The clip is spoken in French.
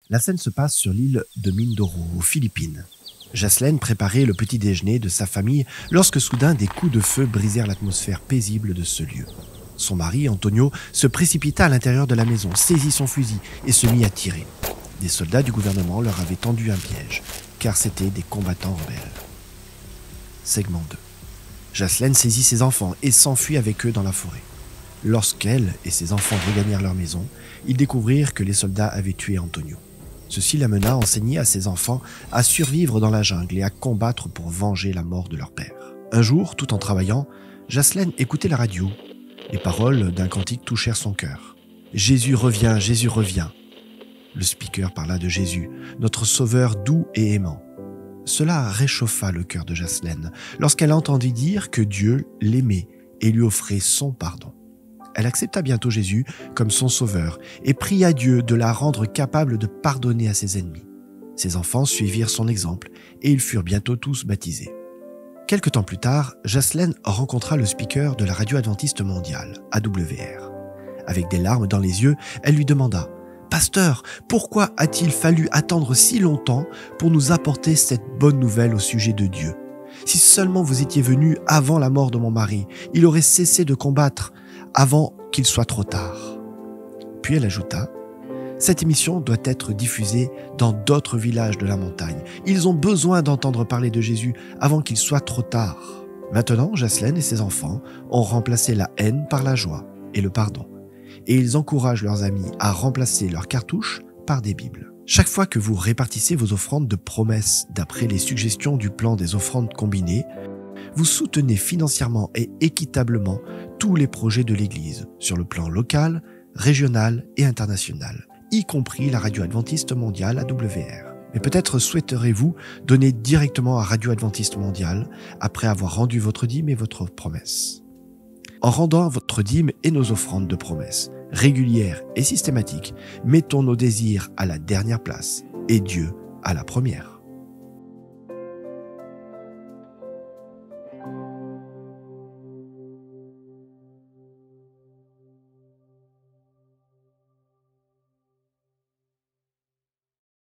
La scène se passe sur l'île de Mindoro, aux Philippines. Jaslène préparait le petit déjeuner de sa famille lorsque soudain des coups de feu brisèrent l'atmosphère paisible de ce lieu. Son mari, Antonio, se précipita à l'intérieur de la maison, saisit son fusil et se mit à tirer. Des soldats du gouvernement leur avaient tendu un piège, car c'étaient des combattants rebelles. Segment 2. Jaslène saisit ses enfants et s'enfuit avec eux dans la forêt. Lorsqu'elle et ses enfants regagnèrent leur maison, ils découvrirent que les soldats avaient tué Antonio. Ceci l'amena à enseigner à ses enfants à survivre dans la jungle et à combattre pour venger la mort de leur père. Un jour, tout en travaillant, Jaslène écoutait la radio. Les paroles d'un cantique touchèrent son cœur. « Jésus revient, Jésus revient !» Le speaker parla de Jésus, notre sauveur doux et aimant. Cela réchauffa le cœur de Jaslène lorsqu'elle entendit dire que Dieu l'aimait et lui offrait son pardon. Elle accepta bientôt Jésus comme son sauveur et pria Dieu de la rendre capable de pardonner à ses ennemis. Ses enfants suivirent son exemple et ils furent bientôt tous baptisés. Quelque temps plus tard, Jaslène rencontra le speaker de la radio adventiste mondiale, AWR. Avec des larmes dans les yeux, elle lui demanda « Pasteur, pourquoi a-t-il fallu attendre si longtemps pour nous apporter cette bonne nouvelle au sujet de Dieu ? Si seulement vous étiez venu avant la mort de mon mari, il aurait cessé de combattre avant qu'il soit trop tard. » Puis elle ajouta « Cette émission doit être diffusée dans d'autres villages de la montagne. Ils ont besoin d'entendre parler de Jésus avant qu'il soit trop tard. » Maintenant, Jaslène et ses enfants ont remplacé la haine par la joie et le pardon. Et ils encouragent leurs amis à remplacer leurs cartouches par des Bibles. Chaque fois que vous répartissez vos offrandes de promesses d'après les suggestions du plan des offrandes combinées, vous soutenez financièrement et équitablement tous les projets de l'Église sur le plan local, régional et international, y compris la Radio Adventiste Mondiale AWR. Mais peut-être souhaiterez-vous donner directement à Radio Adventiste Mondiale après avoir rendu votre dîme et votre promesse. En rendant votre dîme et nos offrandes de promesses, régulières et systématiques, mettons nos désirs à la dernière place et Dieu à la première.